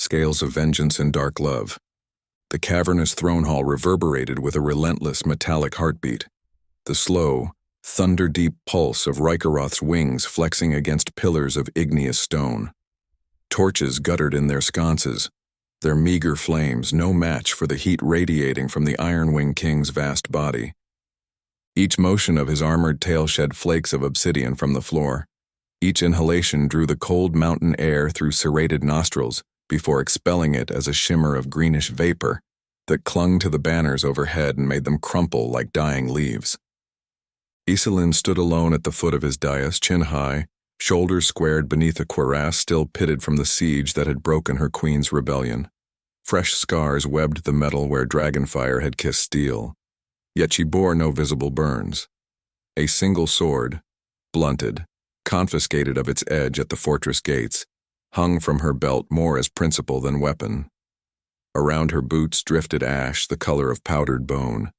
scales of vengeance and dark love. The cavernous throne hall reverberated with a relentless metallic heartbeat, the slow, thunder-deep pulse of Rhykaroth's wings flexing against pillars of igneous stone. Torches guttered in their sconces, their meager flames no match for the heat radiating from the Ironwing King's vast body. Each motion of his armored tail shed flakes of obsidian from the floor. Each inhalation drew the cold mountain air through serrated nostrils before expelling it as a shimmer of greenish vapor that clung to the banners overhead and made them crumple like dying leaves. Iselin stood alone at the foot of his dais, chin high, shoulders squared beneath a cuirass still pitted from the siege that had broken her queen's rebellion. Fresh scars webbed the metal where dragonfire had kissed steel, yet she bore no visible burns. A single sword, blunted, confiscated of its edge at the fortress gates, hung from her belt more as principle than weapon. Around her boots drifted ash the color of powdered bone.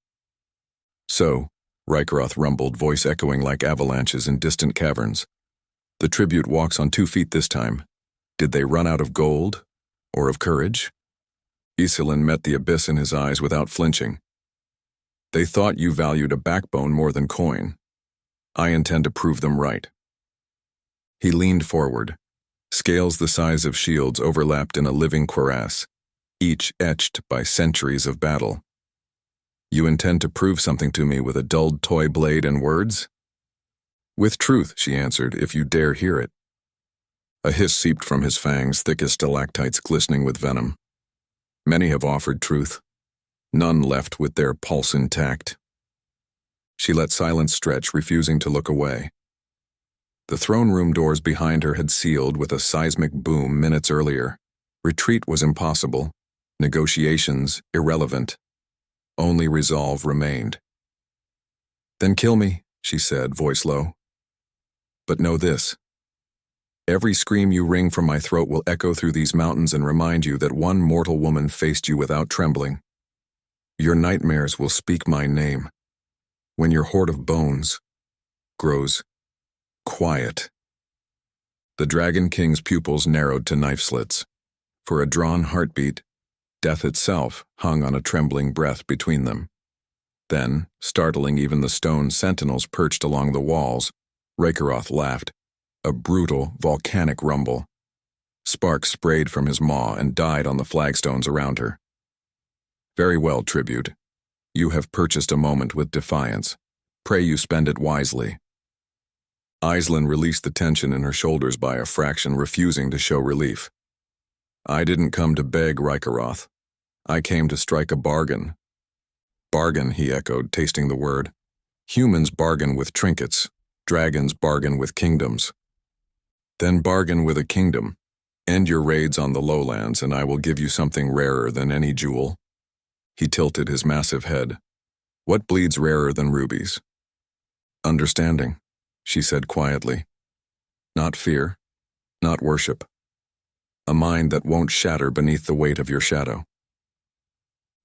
"So," Rhykaroth rumbled, voice echoing like avalanches in distant caverns, "the tribute walks on 2 feet this time. Did they run out of gold? Or of courage?" Iselin met the abyss in his eyes without flinching. "They thought you valued a backbone more than coin. I intend to prove them right." He leaned forward. Scales the size of shields overlapped in a living cuirass, each etched by centuries of battle. "You intend to prove something to me with a dulled toy blade and words?" "With truth," she answered, "if you dare hear it." A hiss seeped from his fangs, thick as stalactites glistening with venom. Many have offered truth. None left with their pulse intact. She let silence stretch, refusing to look away. The throne room doors behind her had sealed with a seismic boom minutes earlier. Retreat was impossible. Negotiations irrelevant. Only resolve remained. "Then kill me," she said, voice low. "But know this. Every scream you wring from my throat will echo through these mountains and remind you that one mortal woman faced you without trembling. Your nightmares will speak my name when your hoard of bones grows quiet." The Dragon King's pupils narrowed to knife slits. For a drawn heartbeat, death itself hung on a trembling breath between them. Then, startling even the stone sentinels perched along the walls, Rhykaroth laughed, a brutal, volcanic rumble. Sparks sprayed from his maw and died on the flagstones around her. "Very well, tribute. You have purchased a moment with defiance. Pray you spend it wisely." Iselin released the tension in her shoulders by a fraction, refusing to show relief. "I didn't come to beg, Rhykaroth. I came to strike a bargain." "Bargain," he echoed, tasting the word. "Humans bargain with trinkets. Dragons bargain with kingdoms." "Then bargain with a kingdom. End your raids on the lowlands, and I will give you something rarer than any jewel." He tilted his massive head. "What bleeds rarer than rubies?" "Understanding," she said quietly. "Not fear, not worship. A mind that won't shatter beneath the weight of your shadow."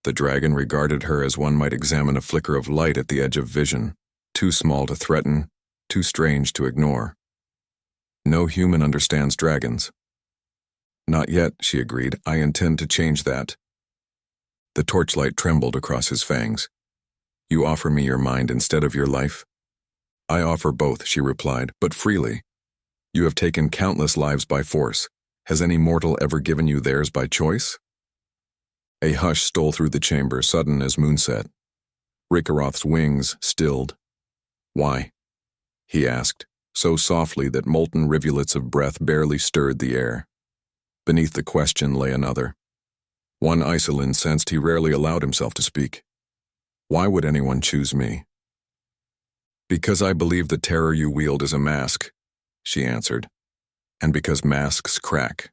The dragon regarded her as one might examine a flicker of light at the edge of vision, too small to threaten, too strange to ignore. "No human understands dragons." "Not yet," she agreed. "I intend to change that." The torchlight trembled across his fangs. "You offer me your mind instead of your life?" "I offer both," she replied, "but freely. You have taken countless lives by force. Has any mortal ever given you theirs by choice?" A hush stole through the chamber, sudden as moonset. Rhykaroth's wings stilled. "Why?" he asked, so softly that molten rivulets of breath barely stirred the air. Beneath the question lay another. One Iselin sensed he rarely allowed himself to speak. "Why would anyone choose me?" "Because I believe the terror you wield is a mask," she answered, "and because masks crack."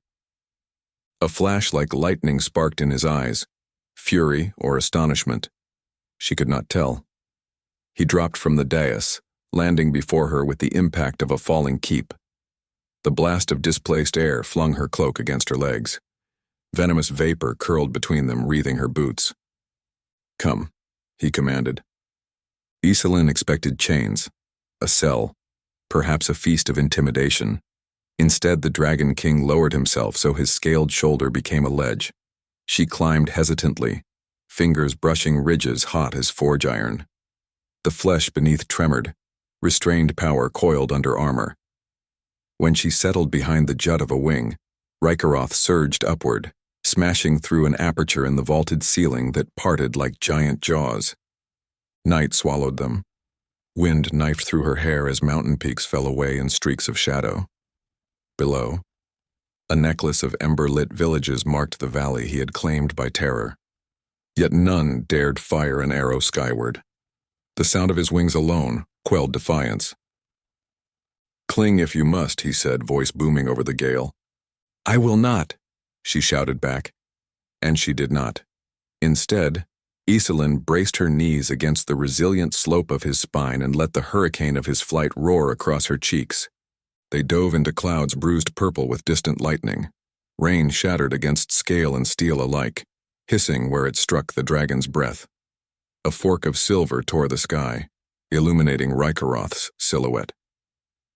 A flash like lightning sparked in his eyes, fury or astonishment. She could not tell. He dropped from the dais, landing before her with the impact of a falling keep. The blast of displaced air flung her cloak against her legs. Venomous vapor curled between them, wreathing her boots. "Come," he commanded. Iselin expected chains, a cell, perhaps a feast of intimidation. Instead, the Dragon King lowered himself so his scaled shoulder became a ledge. She climbed hesitantly, fingers brushing ridges hot as forge iron. The flesh beneath tremored, restrained power coiled under armor. When she settled behind the jut of a wing, Rhykaroth surged upward, smashing through an aperture in the vaulted ceiling that parted like giant jaws. Night swallowed them. Wind knifed through her hair as mountain peaks fell away in streaks of shadow. Below, a necklace of ember-lit villages marked the valley he had claimed by terror. Yet none dared fire an arrow skyward. The sound of his wings alone quelled defiance. "Cling if you must," he said, voice booming over the gale. "I will not," she shouted back. And she did not. Instead, Iselin braced her knees against the resilient slope of his spine and let the hurricane of his flight roar across her cheeks. They dove into clouds bruised purple with distant lightning. Rain shattered against scale and steel alike, hissing where it struck the dragon's breath. A fork of silver tore the sky, illuminating Rhykaroth's silhouette.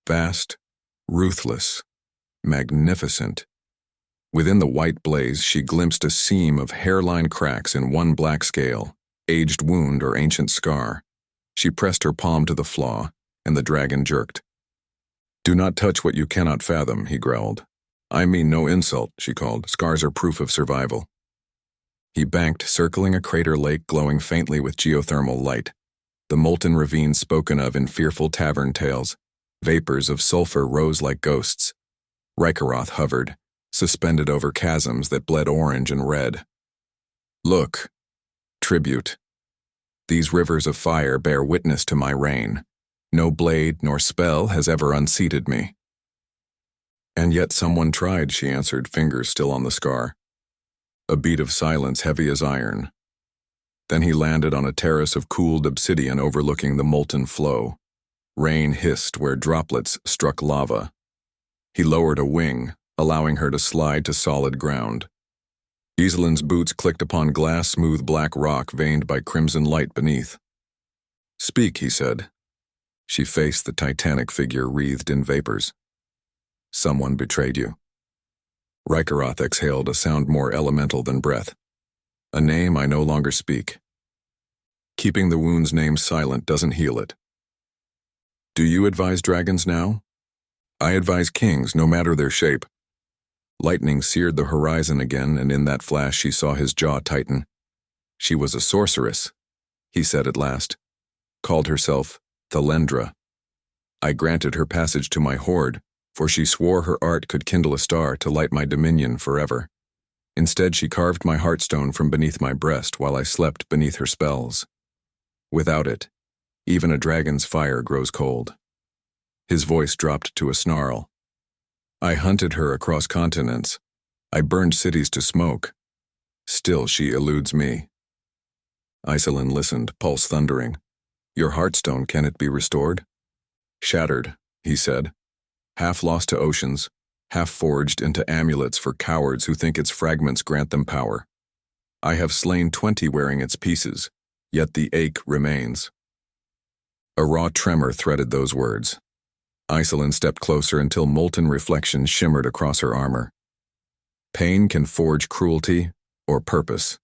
Vast, ruthless, magnificent. Within the white blaze, she glimpsed a seam of hairline cracks in one black scale, aged wound or ancient scar. She pressed her palm to the flaw, and the dragon jerked. "Do not touch what you cannot fathom," he growled. "I mean no insult," she called. "Scars are proof of survival." He banked, circling a crater lake glowing faintly with geothermal light, the molten ravine spoken of in fearful tavern tales. Vapors of sulfur rose like ghosts. Rhykaroth hovered, suspended over chasms that bled orange and red. "Look, tribute. These rivers of fire bear witness to my reign. No blade nor spell has ever unseated me." "And yet someone tried," she answered, fingers still on the scar. A beat of silence heavy as iron. Then he landed on a terrace of cooled obsidian overlooking the molten flow. Rain hissed where droplets struck lava. He lowered a wing, allowing her to slide to solid ground. Iselin's boots clicked upon glass-smooth black rock veined by crimson light beneath. "Speak," he said. She faced the titanic figure wreathed in vapors. "Someone betrayed you." Rhykaroth exhaled a sound more elemental than breath. "A name I no longer speak. Keeping the wound's name silent doesn't heal it. Do you advise dragons now? I advise kings, no matter their shape." Lightning seared the horizon again, and in that flash she saw his jaw tighten. "She was a sorceress," he said at last. "Called herself Thalendra. I granted her passage to my horde, for she swore her art could kindle a star to light my dominion forever. Instead, she carved my heartstone from beneath my breast while I slept beneath her spells. Without it, even a dragon's fire grows cold." His voice dropped to a snarl. "I hunted her across continents. I burned cities to smoke. Still she eludes me." Iselin listened, pulse thundering. "Your heartstone, can it be restored?" "Shattered," he said. "Half lost to oceans, half forged into amulets for cowards who think its fragments grant them power. I have slain 20 wearing its pieces, yet the ache remains." A raw tremor threaded those words. Iselin stepped closer until molten reflections shimmered across her armor. "Pain can forge cruelty or purpose.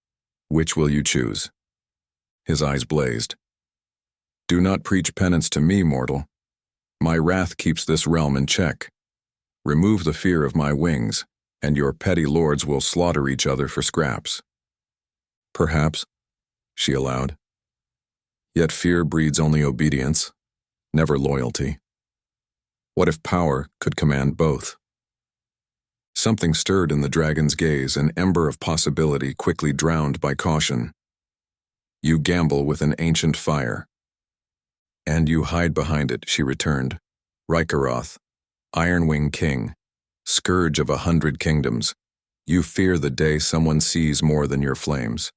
Which will you choose?" His eyes blazed. "Do not preach penance to me, mortal. My wrath keeps this realm in check. Remove the fear of my wings, and your petty lords will slaughter each other for scraps." "Perhaps," she allowed. "Yet fear breeds only obedience, never loyalty. What if power could command both?" Something stirred in the dragon's gaze, an ember of possibility quickly drowned by caution. "You gamble with an ancient fire." "And you hide behind it," she returned. "Rhykaroth, Ironwing King, scourge of 100 kingdoms. You fear the day someone sees more than your flames."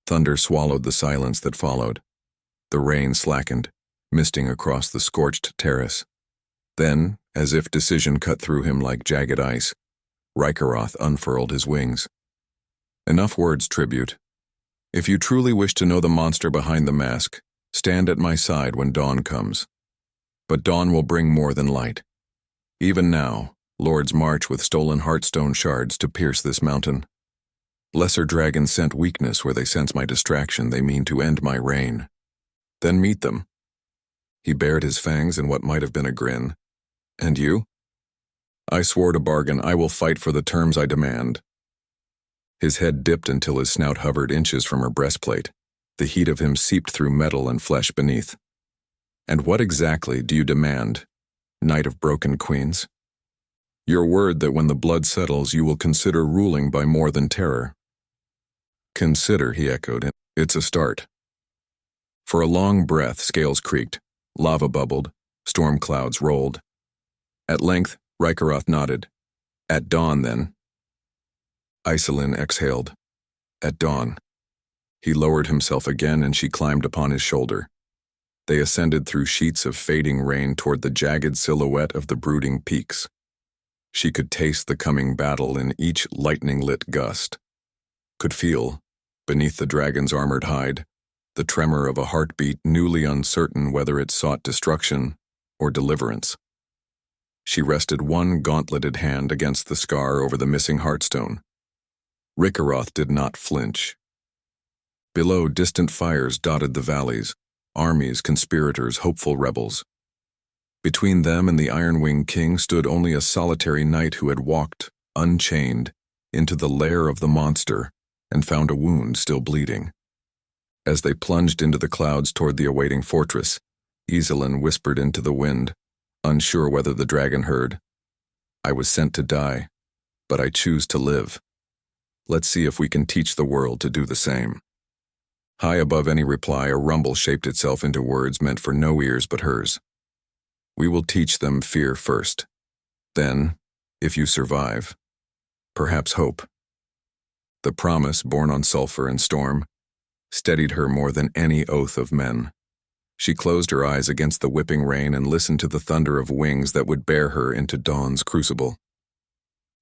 Thunder swallowed the silence that followed. The rain slackened, misting across the scorched terrace. Then, as if decision cut through him like jagged ice, Rhykaroth unfurled his wings. "Enough words, tribute. If you truly wish to know the monster behind the mask, stand at my side when dawn comes. But dawn will bring more than light. Even now, lords march with stolen heartstone shards to pierce this mountain. Lesser dragons scent weakness where they sense my distraction. They mean to end my reign. Then meet them. He bared his fangs in what might have been a grin. And you? I swore to bargain. I will fight for the terms I demand. His head dipped until his snout hovered inches from her breastplate. The heat of him seeped through metal and flesh beneath. And what exactly do you demand, Knight of Broken Queens? Your word that when the blood settles you will consider ruling by more than terror. Consider, he echoed. It's a start. For a long breath, scales creaked, lava bubbled, storm clouds rolled. At length, Rhykaroth nodded. At dawn, then. Iselin exhaled. At dawn. He lowered himself again and she climbed upon his shoulder. They ascended through sheets of fading rain toward the jagged silhouette of the brooding peaks. She could taste the coming battle in each lightning-lit gust. Could feel, beneath the dragon's armored hide, the tremor of a heartbeat newly uncertain whether it sought destruction or deliverance. She rested one gauntleted hand against the scar over the missing heartstone. Rhykaroth did not flinch. Below, distant fires dotted the valleys, armies, conspirators, hopeful rebels. Between them and the Ironwing King stood only a solitary knight who had walked, unchained, into the lair of the monster and found a wound still bleeding. As they plunged into the clouds toward the awaiting fortress, Iselin whispered into the wind, unsure whether the dragon heard. I was sent to die, but I choose to live. Let's see if we can teach the world to do the same. High above any reply, a rumble shaped itself into words meant for no ears but hers. We will teach them fear first. Then, if you survive, perhaps hope. The promise, born on sulfur and storm, steadied her more than any oath of men. She closed her eyes against the whipping rain and listened to the thunder of wings that would bear her into dawn's crucible.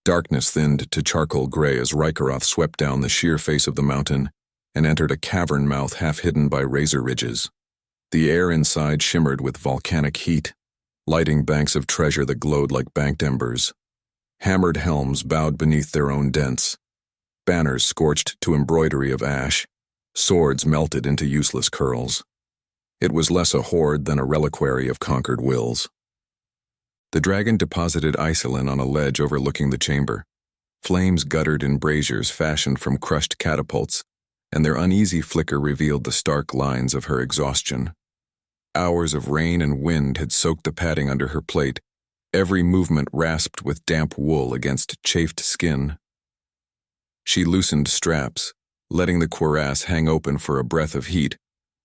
Darkness thinned to charcoal gray as Rhykaroth swept down the sheer face of the mountain and entered a cavern mouth half hidden by razor ridges. The air inside shimmered with volcanic heat, lighting banks of treasure that glowed like banked embers. Hammered helms bowed beneath their own dents, banners scorched to embroidery of ash, swords melted into useless curls. It was less a hoard than a reliquary of conquered wills. The dragon deposited Iselin on a ledge overlooking the chamber. Flames guttered in braziers fashioned from crushed catapults, and their uneasy flicker revealed the stark lines of her exhaustion. Hours of rain and wind had soaked the padding under her plate, every movement rasped with damp wool against chafed skin. She loosened straps, letting the cuirass hang open for a breath of heat,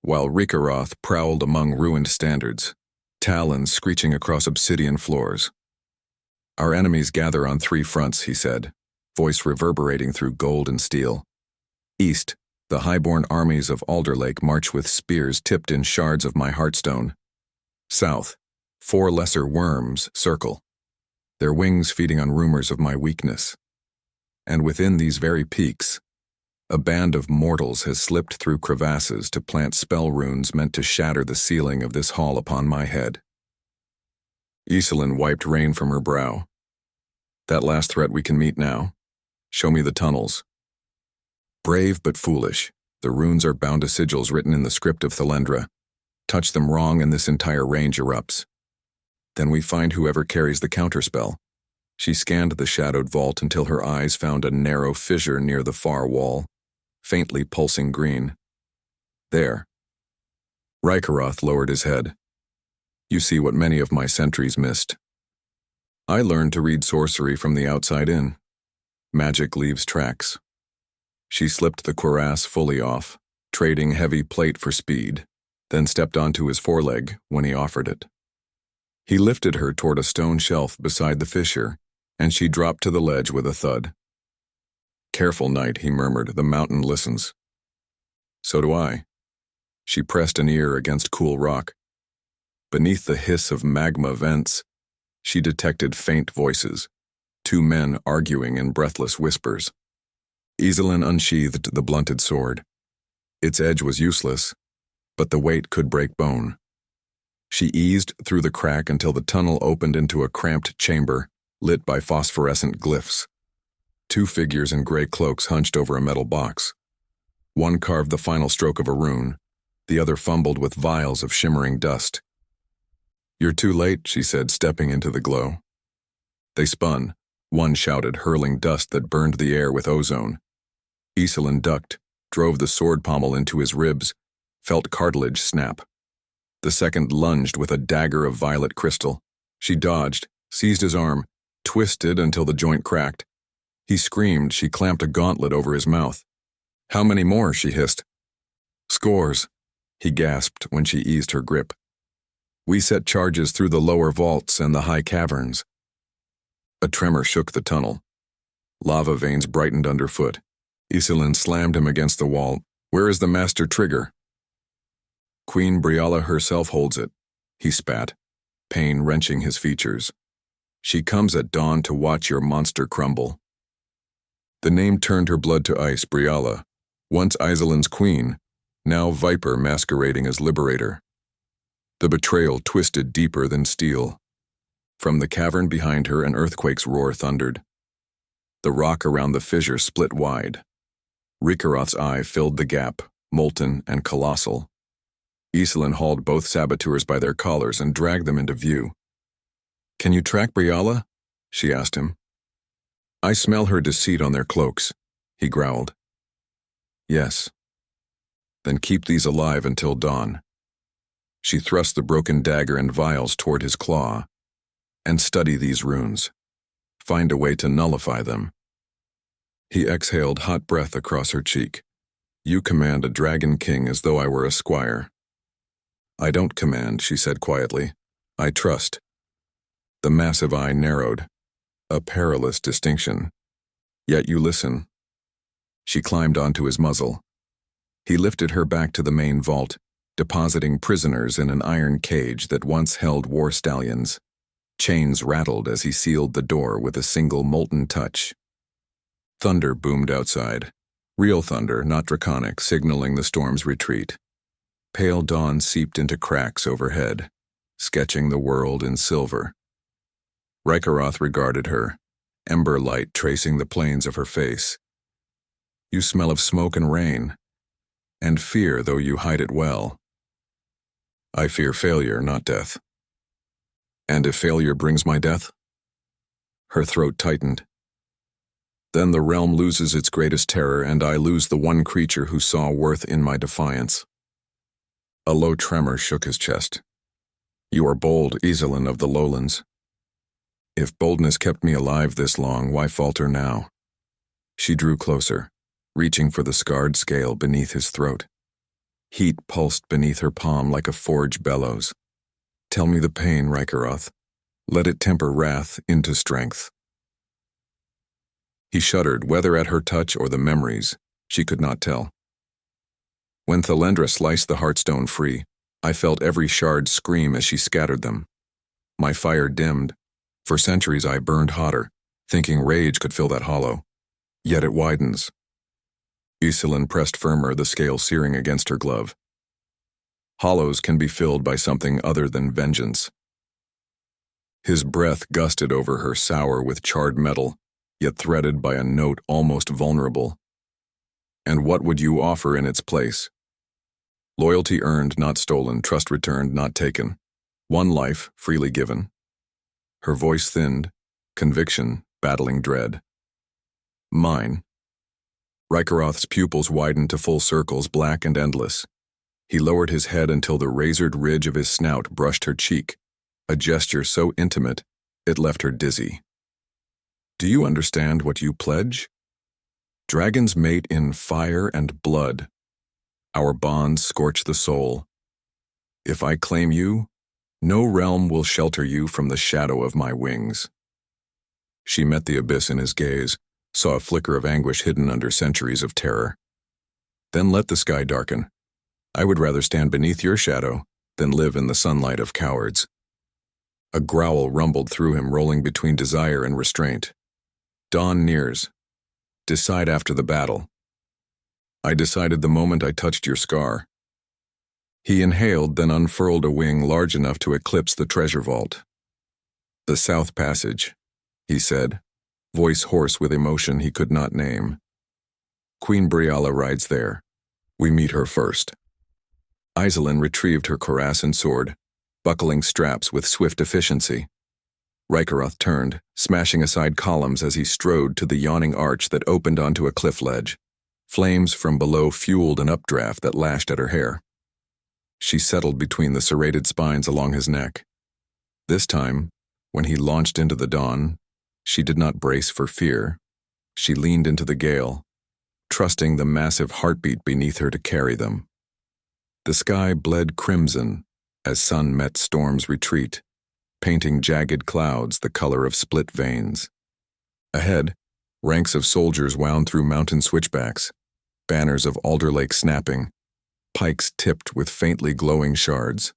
while Rhykaroth prowled among ruined standards, talons screeching across obsidian floors. Our enemies gather on 3 fronts, he said, voice reverberating through gold and steel. East, the highborn armies of Alderlake march with spears tipped in shards of my heartstone. South, 4 lesser worms circle, their wings feeding on rumors of my weakness. And within these very peaks, a band of mortals has slipped through crevasses to plant spell runes meant to shatter the ceiling of this hall upon my head. Iselin wiped rain from her brow. That last threat we can meet now. Show me the tunnels. Brave but foolish, the runes are bound to sigils written in the script of Thalendra. Touch them wrong and this entire range erupts. Then we find whoever carries the counterspell. She scanned the shadowed vault until her eyes found a narrow fissure near the far wall, faintly pulsing green. There. Rhykaroth lowered his head. You see what many of my sentries missed. I learned to read sorcery from the outside in. Magic leaves tracks. She slipped the cuirass fully off, trading heavy plate for speed, then stepped onto his foreleg when he offered it. He lifted her toward a stone shelf beside the fissure, and she dropped to the ledge with a thud. Careful, knight, he murmured, the mountain listens. So do I. She pressed an ear against cool rock. Beneath the hiss of magma vents, she detected faint voices, 2 men arguing in breathless whispers. Iselin unsheathed the blunted sword. Its edge was useless, but the weight could break bone. She eased through the crack until the tunnel opened into a cramped chamber, lit by phosphorescent glyphs. Two figures in gray cloaks hunched over a metal box. One carved the final stroke of a rune, the other fumbled with vials of shimmering dust. "You're too late," she said, stepping into the glow. They spun. One shouted, hurling dust that burned the air with ozone. Iselin ducked, drove the sword pommel into his ribs, felt cartilage snap. The second lunged with a dagger of violet crystal. She dodged, seized his arm, twisted until the joint cracked. He screamed. She clamped a gauntlet over his mouth. "How many more?" she hissed. "Scores," he gasped when she eased her grip. "We set charges through the lower vaults and the high caverns." A tremor shook the tunnel. Lava veins brightened underfoot. Iselin slammed him against the wall. "Where is the master trigger?" "Queen Briala herself holds it," he spat, pain wrenching his features. "She comes at dawn to watch your monster crumble." The name turned her blood to ice. Briala, once Iselin's queen, now Viper masquerading as liberator. The betrayal twisted deeper than steel. From the cavern behind her, an earthquake's roar thundered. The rock around the fissure split wide. Rhykaroth's eye filled the gap, molten and colossal. Iselin hauled both saboteurs by their collars and dragged them into view. "Can you track Briala?" she asked him. "I smell her deceit on their cloaks," he growled. "Yes." "Then keep these alive until dawn." She thrust the broken dagger and vials toward his claw. "And study these runes. Find a way to nullify them." He exhaled hot breath across her cheek. "You command a dragon king as though I were a squire." "I don't command," she said quietly. "I trust." The massive eye narrowed. A perilous distinction. "Yet you listen." She climbed onto his muzzle. He lifted her back to the main vault, depositing prisoners in an iron cage that once held war stallions. Chains rattled as he sealed the door with a single molten touch. Thunder boomed outside. Real thunder, not draconic, signaling the storm's retreat. Pale dawn seeped into cracks overhead, sketching the world in silver. Rhykaroth regarded her, ember light tracing the planes of her face. "You smell of smoke and rain, and fear, though you hide it well." "I fear failure, not death." "And if failure brings my death?" Her throat tightened. "Then the realm loses its greatest terror, and I lose the one creature who saw worth in my defiance." A low tremor shook his chest. "You are bold, Iselin of the lowlands. If boldness kept me alive this long, why falter now?" She drew closer, reaching for the scarred scale beneath his throat. Heat pulsed beneath her palm like a forge bellows. "Tell me the pain, Rhykaroth. Let it temper wrath into strength." He shuddered, whether at her touch or the memories, she could not tell. "When Thalendra sliced the heartstone free, I felt every shard scream as she scattered them. My fire dimmed. For centuries I burned hotter, thinking rage could fill that hollow. Yet it widens." Iselin pressed firmer, the scale searing against her glove. "Hollows can be filled by something other than vengeance." His breath gusted over her, sour with charred metal, yet threaded by a note almost vulnerable. "And what would you offer in its place?" "Loyalty earned, not stolen, trust returned, not taken. One life, freely given." Her voice thinned, conviction battling dread. "Mine." Rhykaroth's pupils widened to full circles, black and endless. He lowered his head until the razored ridge of his snout brushed her cheek, a gesture so intimate it left her dizzy. "Do you understand what you pledge? Dragons mate in fire and blood. Our bonds scorch the soul. If I claim you, no realm will shelter you from the shadow of my wings." She met the abyss in his gaze, saw a flicker of anguish hidden under centuries of terror. "Then let the sky darken. I would rather stand beneath your shadow than live in the sunlight of cowards." A growl rumbled through him, rolling between desire and restraint. "Dawn nears. Decide after the battle." "I decided the moment I touched your scar." He inhaled, then unfurled a wing large enough to eclipse the treasure vault. "The South Passage," he said, voice hoarse with emotion he could not name. "Queen Briala rides there. We meet her first." Iselin retrieved her cuirass and sword, buckling straps with swift efficiency. Rhykaroth turned, smashing aside columns as he strode to the yawning arch that opened onto a cliff ledge. Flames from below fueled an updraft that lashed at her hair. She settled between the serrated spines along his neck. This time, when he launched into the dawn, she did not brace for fear. She leaned into the gale, trusting the massive heartbeat beneath her to carry them. The sky bled crimson as sun met storm's retreat, painting jagged clouds the color of split veins. Ahead, ranks of soldiers wound through mountain switchbacks, banners of Alder Lake snapping, pikes tipped with faintly glowing shards.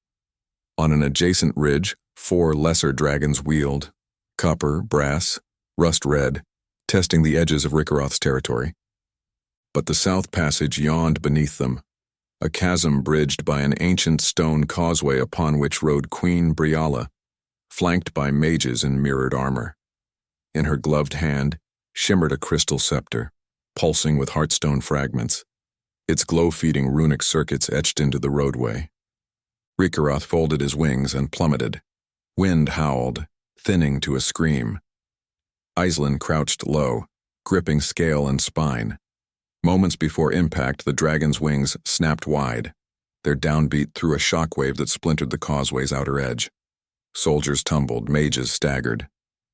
On an adjacent ridge, 4 lesser dragons wheeled, copper, brass, rust red, testing the edges of Rhykaroth's territory. But the South Passage yawned beneath them, a chasm bridged by an ancient stone causeway upon which rode Queen Briala, flanked by mages in mirrored armor. In her gloved hand shimmered a crystal scepter, pulsing with heartstone fragments, its glow-feeding runic circuits etched into the roadway. Rhykaroth folded his wings and plummeted. Wind howled, thinning to a scream. Iselin crouched low, gripping scale and spine. Moments before impact, the dragon's wings snapped wide, their downbeat through a shockwave that splintered the causeway's outer edge. Soldiers tumbled, mages staggered.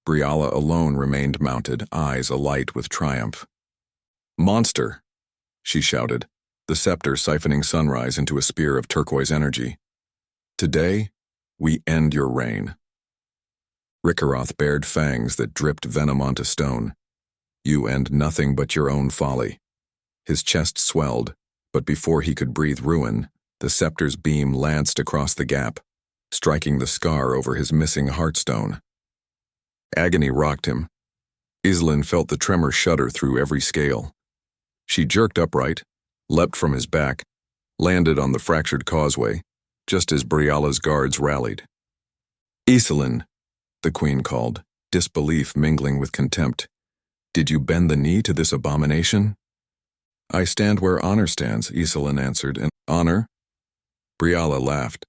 Briala alone remained mounted, eyes alight with triumph. "Monster!" she shouted, the scepter siphoning sunrise into a spear of turquoise energy. "Today, we end your reign." Rhykaroth bared fangs that dripped venom onto stone. "You end nothing but your own folly." His chest swelled, but before he could breathe ruin, the scepter's beam lanced across the gap, striking the scar over his missing heartstone. Agony rocked him. Iselin felt the tremor shudder through every scale. She jerked upright, leapt from his back, landed on the fractured causeway, just as Briala's guards rallied. "Iselin," the queen called, disbelief mingling with contempt. "Did you bend the knee to this abomination?" "I stand where honor stands," Iselin answered. "And honor?" Briala laughed.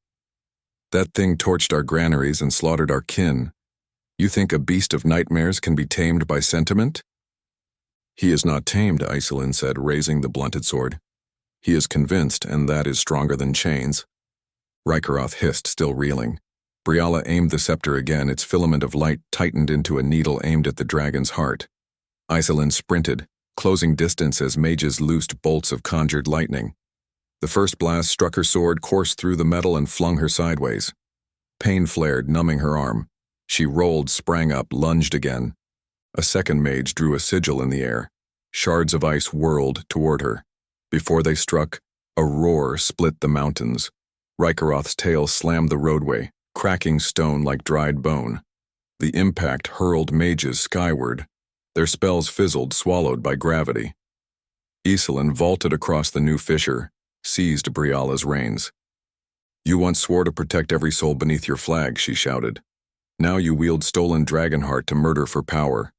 "That thing torched our granaries and slaughtered our kin. You think a beast of nightmares can be tamed by sentiment?" "He is not tamed," Iselin said, raising the blunted sword. "He is convinced, and that is stronger than chains." Rhykaroth hissed, still reeling. Briala aimed the scepter again, its filament of light tightened into a needle aimed at the dragon's heart. Iselin sprinted, closing distance as mages loosed bolts of conjured lightning. The first blast struck her sword, coursed through the metal, and flung her sideways. Pain flared, numbing her arm. She rolled, sprang up, lunged again. A second mage drew a sigil in the air. Shards of ice whirled toward her. Before they struck, a roar split the mountains. Rhykaroth's tail slammed the roadway, cracking stone like dried bone. The impact hurled mages skyward. Their spells fizzled, swallowed by gravity. Iselin vaulted across the new fissure, seized Briala's reins. "You once swore to protect every soul beneath your flag," she shouted. "Now you wield stolen dragonheart to murder for power."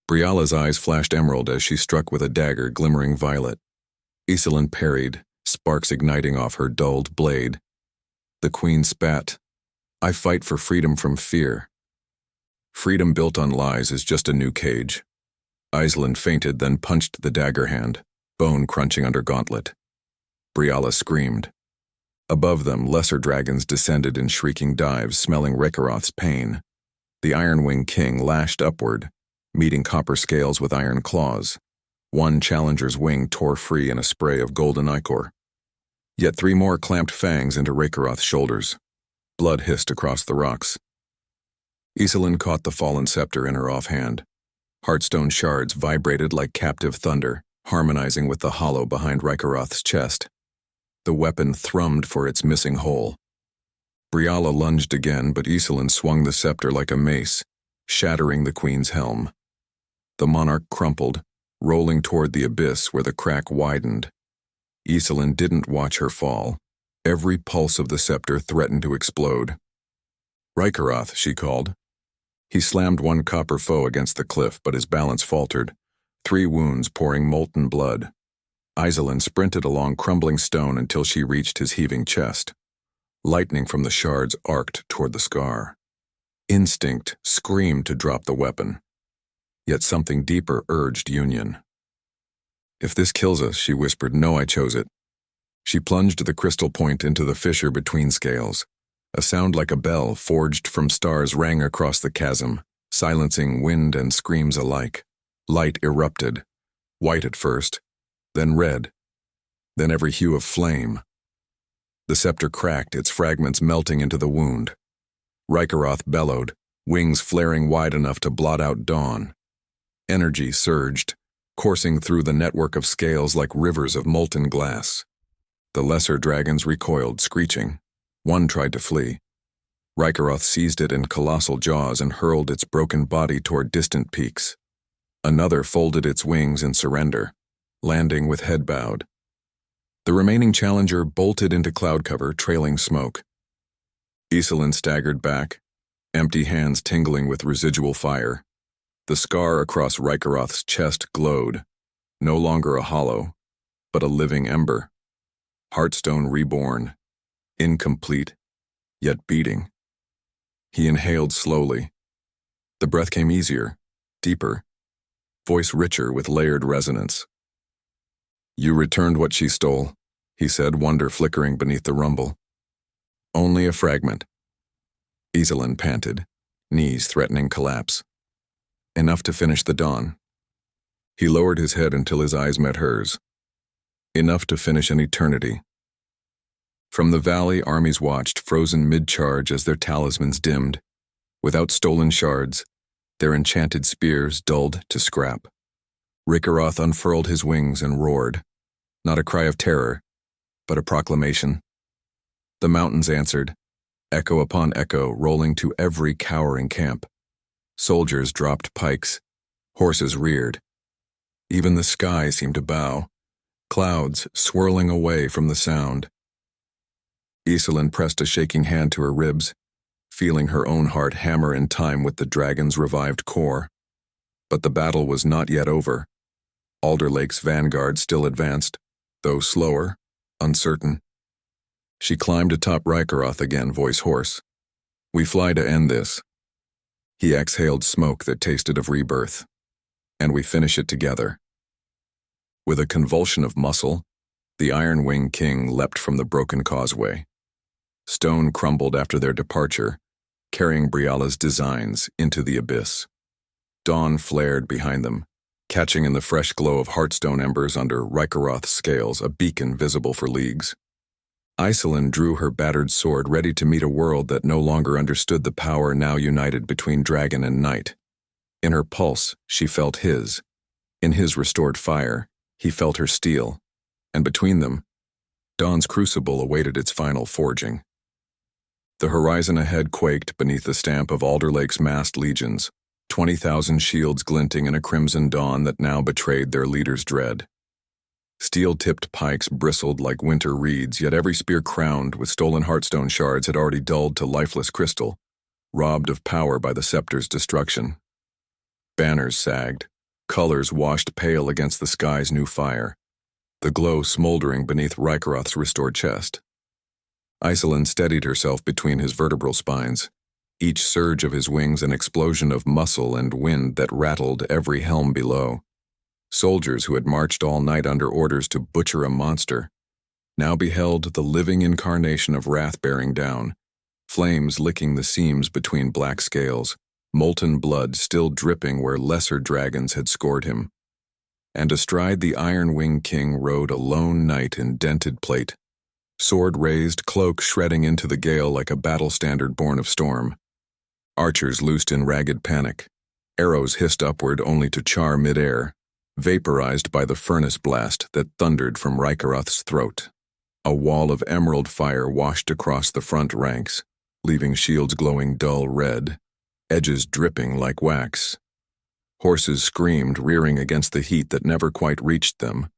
Briala's eyes flashed emerald as she struck with a dagger glimmering violet. Iselin parried, sparks igniting off her dulled blade. The queen spat. "I fight for freedom from fear." "Freedom built on lies is just a new cage." Iselin feinted, then punched the dagger hand, bone crunching under gauntlet. Briala screamed. Above them, lesser dragons descended in shrieking dives, smelling Rhykaroth's pain. The Ironwing King lashed upward, meeting copper scales with iron claws. One challenger's wing tore free in a spray of golden ichor. Yet 3 more clamped fangs into Rhykaroth's shoulders. Blood hissed across the rocks. Iselin caught the fallen scepter in her offhand. Heartstone shards vibrated like captive thunder, harmonizing with the hollow behind Rhykaroth's chest. The weapon thrummed for its missing hole. Briala lunged again, but Iselin swung the scepter like a mace, shattering the queen's helm. The monarch crumpled, rolling toward the abyss where the crack widened. Iselin didn't watch her fall. Every pulse of the scepter threatened to explode. "Rhykaroth," she called. He slammed one copper foe against the cliff, but his balance faltered, 3 wounds pouring molten blood. Iselin sprinted along crumbling stone until she reached his heaving chest. Lightning from the shards arced toward the scar. Instinct screamed to drop the weapon. Yet something deeper urged union. "If this kills us," she whispered, "no, I chose it." She plunged the crystal point into the fissure between scales. A sound like a bell forged from stars rang across the chasm, silencing wind and screams alike. Light erupted, white at first, then red, then every hue of flame. The scepter cracked, its fragments melting into the wound. Rhykaroth bellowed, wings flaring wide enough to blot out dawn. Energy surged, coursing through the network of scales like rivers of molten glass. The lesser dragons recoiled, screeching. One tried to flee. Rhykaroth seized it in colossal jaws and hurled its broken body toward distant peaks. Another folded its wings in surrender, landing with head bowed. The remaining challenger bolted into cloud cover, trailing smoke. Iselin staggered back, empty hands tingling with residual fire. The scar across Rhykaroth's chest glowed, no longer a hollow, but a living ember. Heartstone reborn, incomplete, yet beating. He inhaled slowly. The breath came easier, deeper, voice richer with layered resonance. "You returned what she stole," he said, wonder flickering beneath the rumble. "Only a fragment." Iselin panted, knees threatening collapse. "Enough to finish the dawn." He lowered his head until his eyes met hers. "Enough to finish an eternity." From the valley, armies watched, frozen mid-charge as their talismans dimmed. Without stolen shards, their enchanted spears dulled to scrap. Rhykaroth unfurled his wings and roared, not a cry of terror, but a proclamation. The mountains answered, echo upon echo rolling to every cowering camp. Soldiers dropped pikes, horses reared. Even the sky seemed to bow, clouds swirling away from the sound. Iselin pressed a shaking hand to her ribs, feeling her own heart hammer in time with the dragon's revived core. But the battle was not yet over. Alder Lake's vanguard still advanced, though slower, uncertain. She climbed atop Rhykaroth again, voice hoarse. "We fly to end this." He exhaled smoke that tasted of rebirth. "And we finish it together." With a convulsion of muscle, the Ironwing King leapt from the broken causeway. Stone crumbled after their departure, carrying Briala's designs into the abyss. Dawn flared behind them, catching in the fresh glow of heartstone embers under Rhykaroth's scales, a beacon visible for leagues. Iselin drew her battered sword, ready to meet a world that no longer understood the power now united between dragon and knight. In her pulse, she felt his. In his restored fire, he felt her steel. And between them, Dawn's crucible awaited its final forging. The horizon ahead quaked beneath the stamp of Alder Lake's massed legions, 20,000 shields glinting in a crimson dawn that now betrayed their leader's dread. Steel-tipped pikes bristled like winter reeds, yet every spear crowned with stolen heartstone shards had already dulled to lifeless crystal, robbed of power by the scepter's destruction. Banners sagged, colors washed pale against the sky's new fire, the glow smoldering beneath Rhykaroth's restored chest. Iselin steadied herself between his vertebral spines, each surge of his wings an explosion of muscle and wind that rattled every helm below. Soldiers who had marched all night under orders to butcher a monster now beheld the living incarnation of wrath bearing down, flames licking the seams between black scales, molten blood still dripping where lesser dragons had scored him. And astride the Ironwing King rode a lone knight in dented plate, sword raised, cloak shredding into the gale like a battle standard born of storm. Archers loosed in ragged panic, arrows hissed upward only to char midair, vaporized by the furnace blast that thundered from Rhykaroth's throat. A wall of emerald fire washed across the front ranks, leaving shields glowing dull red, edges dripping like wax. Horses screamed, rearing against the heat that never quite reached them.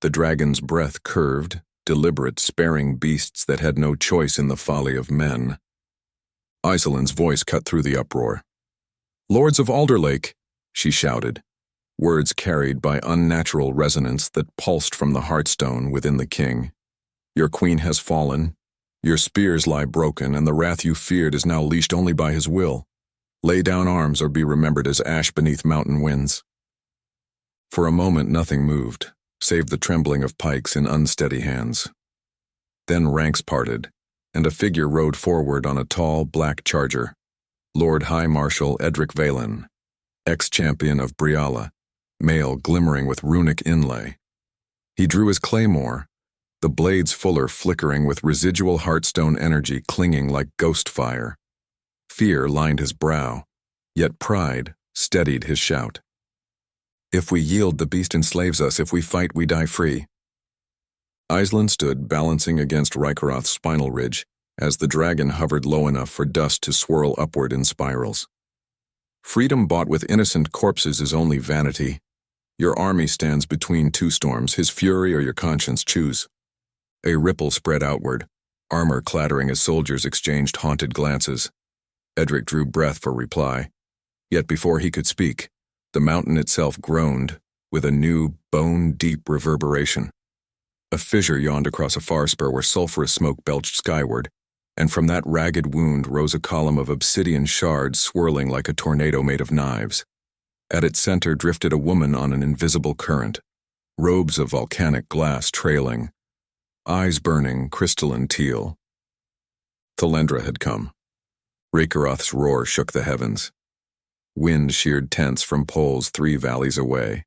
The dragon's breath curved, deliberate, sparing beasts that had no choice in the folly of men. Iselin's voice cut through the uproar. "Lords of Alderlake," she shouted, words carried by unnatural resonance that pulsed from the heartstone within the king. "Your queen has fallen. Your spears lie broken, and the wrath you feared is now leashed only by his will. Lay down arms or be remembered as ash beneath mountain winds." For a moment nothing moved, save the trembling of pikes in unsteady hands. Then ranks parted, and a figure rode forward on a tall, black charger. Lord High Marshal Edric Valen, ex-champion of Briala, mail glimmering with runic inlay. He drew his claymore, the blades fuller flickering with residual heartstone energy clinging like ghost fire. Fear lined his brow, yet pride steadied his shout. "If we yield, the beast enslaves us. If we fight, we die free." Iselin stood balancing against Rhykaroth's spinal ridge as the dragon hovered low enough for dust to swirl upward in spirals. "Freedom bought with innocent corpses is only vanity. Your army stands between two storms, his fury or your conscience, choose." A ripple spread outward, armor clattering as soldiers exchanged haunted glances. Edric drew breath for reply, yet before he could speak, the mountain itself groaned with a new, bone-deep reverberation. A fissure yawned across a far spur where sulphurous smoke belched skyward, and from that ragged wound rose a column of obsidian shards swirling like a tornado made of knives. At its center drifted a woman on an invisible current, robes of volcanic glass trailing, eyes burning crystalline teal. Thalendra had come. Rhykaroth's roar shook the heavens. Wind sheared tents from poles 3 valleys away.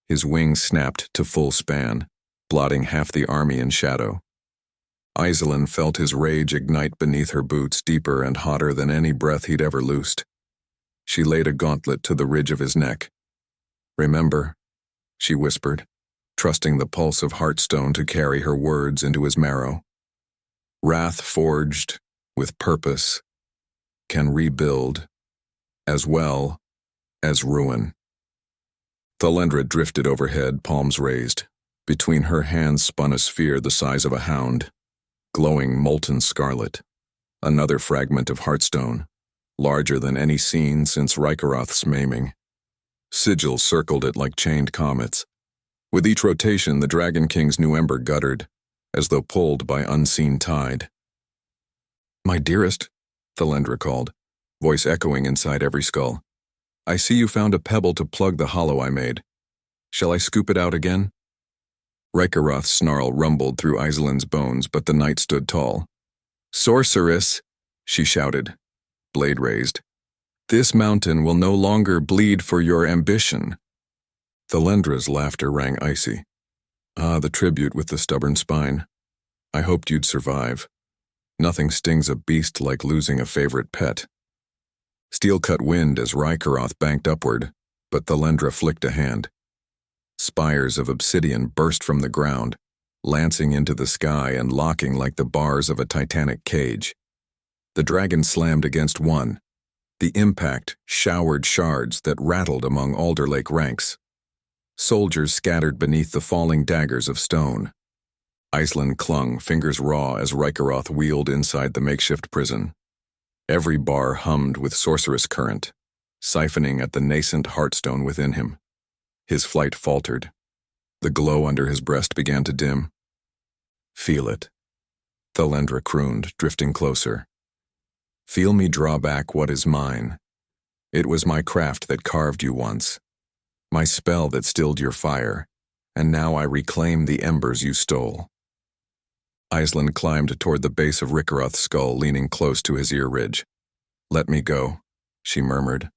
His wings snapped to full span, blotting half the army in shadow. Iselin felt his rage ignite beneath her boots, deeper and hotter than any breath he'd ever loosed. She laid a gauntlet to the ridge of his neck. "Remember," she whispered, trusting the pulse of Heartstone to carry her words into his marrow. "Wrath forged with purpose can rebuild as well as ruin." Thalendra drifted overhead, palms raised. Between her hands spun a sphere the size of a hound, glowing molten scarlet. Another fragment of Heartstone, larger than any seen since Rhykaroth's maiming. Sigils circled it like chained comets. With each rotation, the Dragon King's new ember guttered, as though pulled by unseen tide. "My dearest," Thalendra called, voice echoing inside every skull. "I see you found a pebble to plug the hollow I made. Shall I scoop it out again?" Rhykaroth's snarl rumbled through Iselin's bones, but the knight stood tall. "Sorceress," she shouted, blade raised. "This mountain will no longer bleed for your ambition." Thalendra's laughter rang icy. "Ah, the tribute with the stubborn spine. I hoped you'd survive. Nothing stings a beast like losing a favorite pet." Steel cut wind as Rhykaroth banked upward, but Thalendra flicked a hand. Spires of obsidian burst from the ground, lancing into the sky and locking like the bars of a titanic cage. The dragon slammed against one. The impact showered shards that rattled among Alderlake ranks. Soldiers scattered beneath the falling daggers of stone. Iselin clung, fingers raw, as Rhykaroth wheeled inside the makeshift prison. Every bar hummed with sorcerous current, siphoning at the nascent heartstone within him. His flight faltered. The glow under his breast began to dim. "Feel it," Thalendra crooned, drifting closer. "Feel me draw back what is mine. It was my craft that carved you once, my spell that stilled your fire, and now I reclaim the embers you stole." Iselin climbed toward the base of Rhykaroth's skull, leaning close to his ear ridge. "Let me go," she murmured.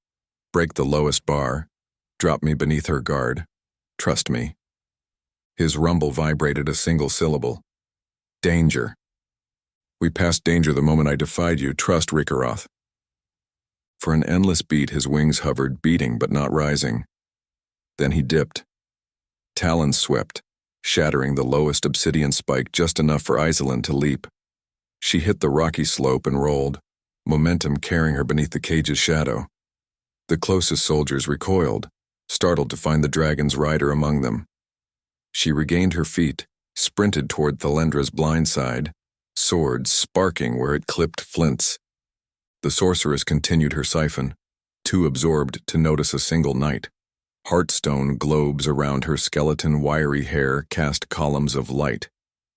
"Break the lowest bar. Drop me beneath her guard. Trust me." His rumble vibrated a single syllable. "Danger. We passed danger the moment I defied you. Trust Rhykaroth." For an endless beat, his wings hovered, beating but not rising. Then he dipped. Talons swept, shattering the lowest obsidian spike just enough for Iselin to leap. She hit the rocky slope and rolled, momentum carrying her beneath the cage's shadow. The closest soldiers recoiled, startled to find the dragon's rider among them. She regained her feet, sprinted toward Thalendra's blind side, sword sparking where it clipped flints. The sorceress continued her siphon, too absorbed to notice a single knight. Heartstone globes around her skeleton wiry hair cast columns of light,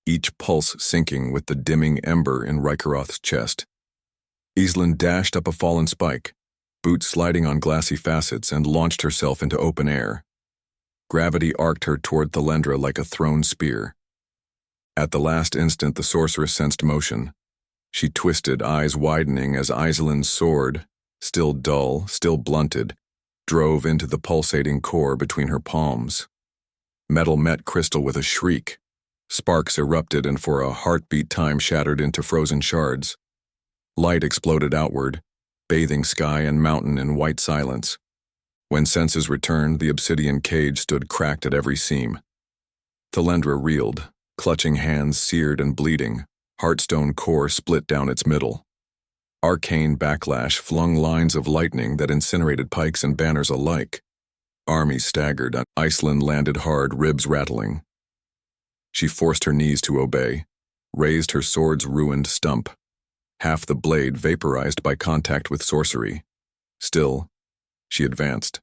each pulse syncing with the dimming ember in Rhykaroth's chest. Iselin dashed up a fallen spike, boots sliding on glassy facets, and launched herself into open air. Gravity arced her toward Thalendra like a thrown spear. At the last instant, the sorceress sensed motion. She twisted, eyes widening as Iselin's sword, still dull, still blunted, drove into the pulsating core between her palms. Metal met crystal with a shriek. Sparks erupted and for a heartbeat time shattered into frozen shards. Light exploded outward, bathing sky and mountain in white silence. When senses returned, the obsidian cage stood cracked at every seam. Thalendra reeled, clutching hands seared and bleeding, heartstone core split down its middle. Arcane backlash flung lines of lightning that incinerated pikes and banners alike. Armies staggered, and Iselin landed hard, ribs rattling. She forced her knees to obey, raised her sword's ruined stump, half the blade vaporized by contact with sorcery. Still, she advanced.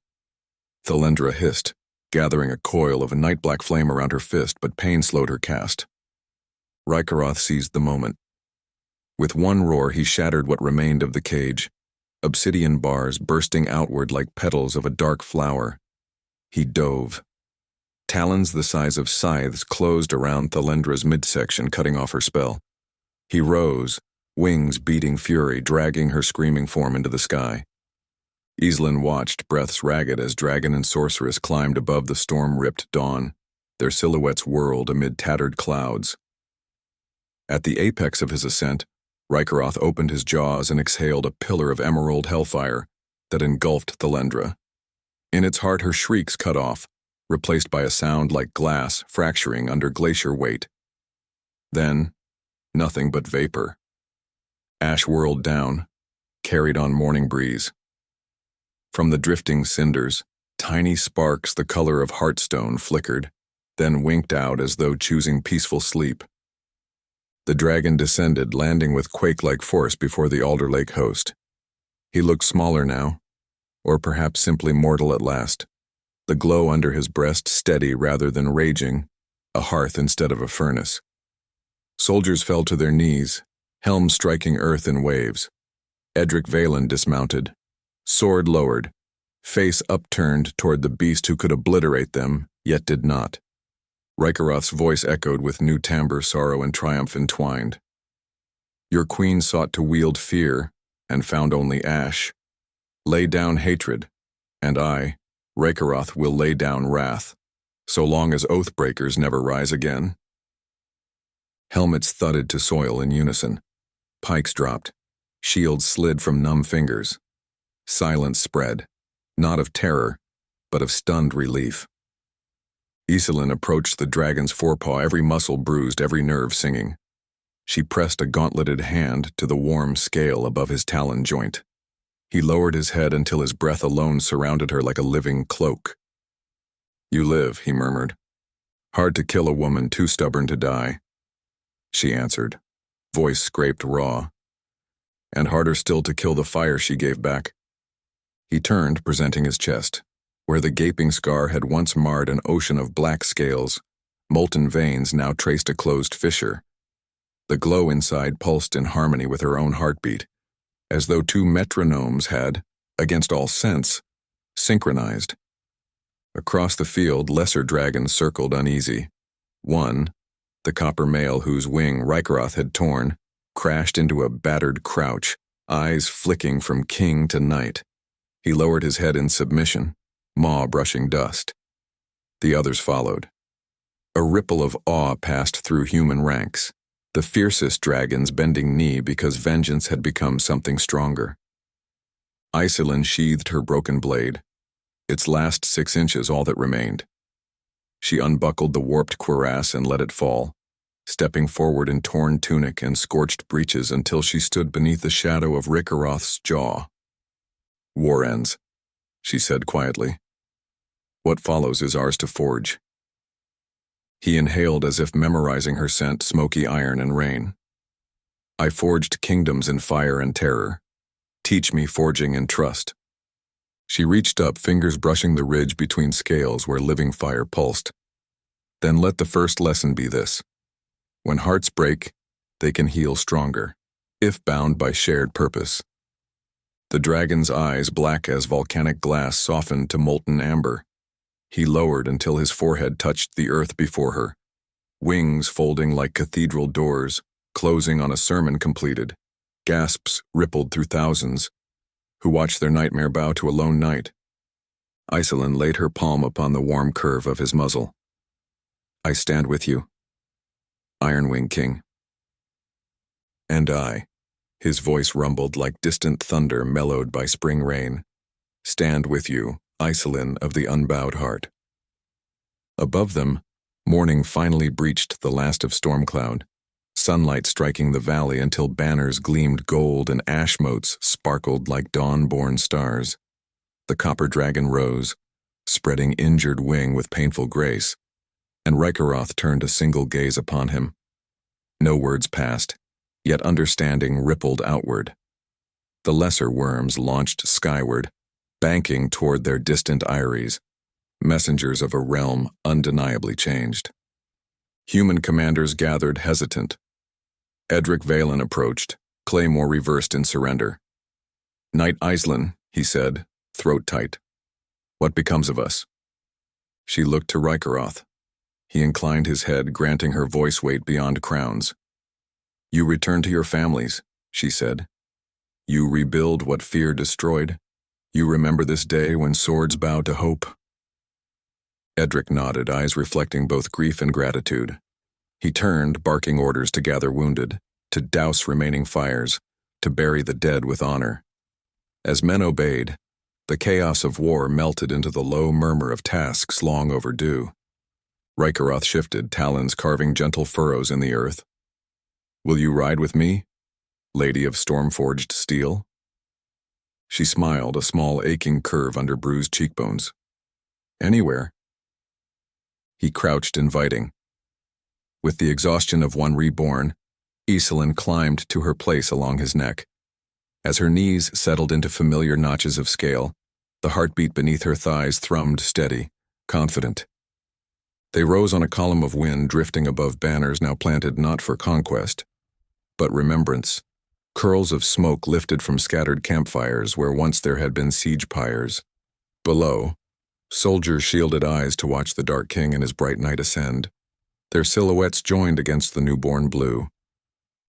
Thalendra hissed, gathering a coil of a night-black flame around her fist, but pain slowed her cast. Rhykaroth seized the moment. With one roar, he shattered what remained of the cage, obsidian bars bursting outward like petals of a dark flower. He dove. Talons the size of scythes closed around Thalendra's midsection, cutting off her spell. He rose, wings beating fury, dragging her screaming form into the sky. Iselin watched, breaths ragged, as dragon and sorceress climbed above the storm-ripped dawn, their silhouettes whirled amid tattered clouds. At the apex of his ascent, Rhykaroth opened his jaws and exhaled a pillar of emerald hellfire that engulfed Thalendra. In its heart, her shrieks cut off, replaced by a sound like glass fracturing under glacier weight. Then, nothing but vapor. Ash whirled down, carried on morning breeze. From the drifting cinders, tiny sparks the color of heartstone flickered, then winked out as though choosing peaceful sleep. The dragon descended, landing with quake-like force before the Alder Lake host. He looked smaller now, or perhaps simply mortal at last, the glow under his breast steady rather than raging, a hearth instead of a furnace. Soldiers fell to their knees, helms striking earth in waves. Edric Valen dismounted, sword lowered, face upturned toward the beast who could obliterate them, yet did not. Rhykaroth's voice echoed with new timbre, sorrow and triumph entwined. Your queen sought to wield fear, and found only ash. Lay down hatred, and I, Rhykaroth, will lay down wrath, so long as oath-breakers never rise again. Helmets thudded to soil in unison. Pikes dropped. Shields slid from numb fingers. Silence spread, not of terror, but of stunned relief. Iselin approached the dragon's forepaw, every muscle bruised, every nerve singing. She pressed a gauntleted hand to the warm scale above his talon joint. He lowered his head until his breath alone surrounded her like a living cloak. You live, he murmured. Hard to kill a woman too stubborn to die. She answered, voice scraped raw. And harder still to kill the fire she gave back. He turned, presenting his chest, where the gaping scar had once marred an ocean of black scales. Molten veins now traced a closed fissure. The glow inside pulsed in harmony with her own heartbeat, as though two metronomes had, against all sense, synchronized. Across the field, lesser dragons circled uneasy. One, the copper male whose wing Rhykaroth had torn, crashed into a battered crouch, eyes flicking from king to knight. He lowered his head in submission, maw brushing dust. The others followed. A ripple of awe passed through human ranks, the fiercest dragons bending knee because vengeance had become something stronger. Iselin sheathed her broken blade, its last 6 inches all that remained. She unbuckled the warped cuirass and let it fall, stepping forward in torn tunic and scorched breeches until she stood beneath the shadow of Rhykaroth's jaw. War ends, she said quietly. What follows is ours to forge. He inhaled as if memorizing her scent, smoky iron and rain. I forged kingdoms in fire and terror. Teach me forging in trust. She reached up, fingers brushing the ridge between scales where living fire pulsed. Then let the first lesson be this. When hearts break, they can heal stronger, if bound by shared purpose. The dragon's eyes, black as volcanic glass, softened to molten amber. He lowered until his forehead touched the earth before her, wings folding like cathedral doors, closing on a sermon completed. Gasps rippled through thousands, who watched their nightmare bow to a lone knight. Iselin laid her palm upon the warm curve of his muzzle. I stand with you, Ironwing King. And I, his voice rumbled like distant thunder mellowed by spring rain, stand with you, Iselin of the unbowed heart. Above them, morning finally breached the last of storm cloud, sunlight striking the valley until banners gleamed gold and ash motes sparkled like dawn-born stars. The copper dragon rose, spreading injured wing with painful grace, and Rhykaroth turned a single gaze upon him. No words passed, yet understanding rippled outward. The lesser worms launched skyward, banking toward their distant eyries, messengers of a realm undeniably changed. Human commanders gathered hesitant. Edric Valen approached, claymore reversed in surrender. Knight Iselin, he said, throat tight. What becomes of us? She looked to Rhykaroth. He inclined his head, granting her voice weight beyond crowns. You return to your families, she said. You rebuild what fear destroyed. You remember this day when swords bow to hope. Edric nodded, eyes reflecting both grief and gratitude. He turned, barking orders to gather wounded, to douse remaining fires, to bury the dead with honor. As men obeyed, the chaos of war melted into the low murmur of tasks long overdue. Rhykaroth shifted, talons carving gentle furrows in the earth. Will you ride with me, lady of storm-forged steel? She smiled, a small aching curve under bruised cheekbones. Anywhere. He crouched, inviting. With the exhaustion of one reborn, Iselin climbed to her place along his neck. As her knees settled into familiar notches of scale, the heartbeat beneath her thighs thrummed steady, confident. They rose on a column of wind, drifting above banners now planted not for conquest, but remembrance. Curls of smoke lifted from scattered campfires where once there had been siege pyres. Below, soldiers shielded eyes to watch the Dark King and his bright knight ascend. Their silhouettes joined against the newborn blue.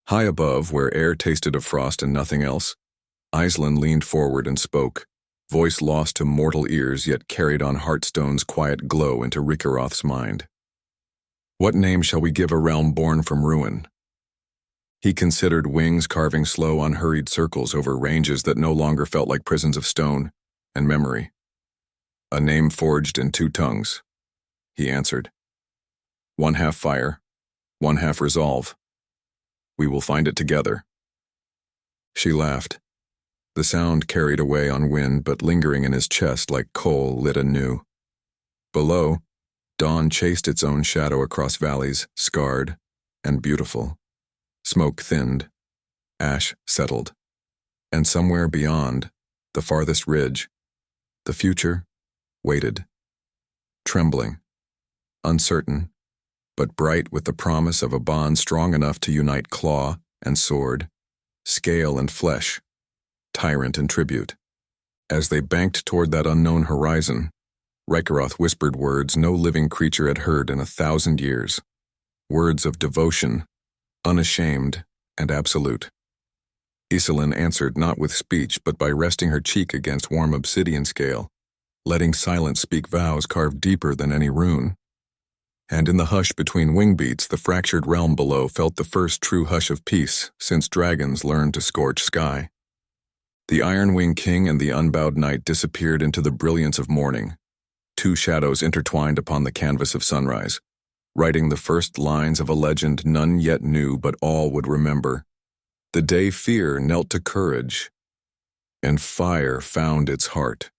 High above, where air tasted of frost and nothing else, Iselin leaned forward and spoke, voice lost to mortal ears yet carried on Heartstone's quiet glow into Rhykaroth's mind. What name shall we give a realm born from ruin? He considered, wings carving slow, unhurried circles over ranges that no longer felt like prisons of stone and memory. A name forged in two tongues, he answered. One half fire, one half resolve. We will find it together. She laughed. The sound carried away on wind, but lingering in his chest like coal lit anew. Below, dawn chased its own shadow across valleys, scarred and beautiful. Smoke thinned, ash settled, and somewhere beyond, the farthest ridge, the future waited, trembling, uncertain, but bright with the promise of a bond strong enough to unite claw and sword, scale and flesh, tyrant and tribute. As they banked toward that unknown horizon, Rhykaroth whispered words no living creature had heard in 1,000 years, words of devotion, unashamed and absolute. Iselin answered not with speech but by resting her cheek against warm obsidian scale, letting silence speak vows carved deeper than any rune. And in the hush between wing beats, the fractured realm below felt the first true hush of peace since dragons learned to scorch sky. The Ironwing King and the unbowed knight disappeared into the brilliance of morning, two shadows intertwined upon the canvas of sunrise, writing the first lines of a legend none yet knew but all would remember. The day fear knelt to courage, and fire found its heart.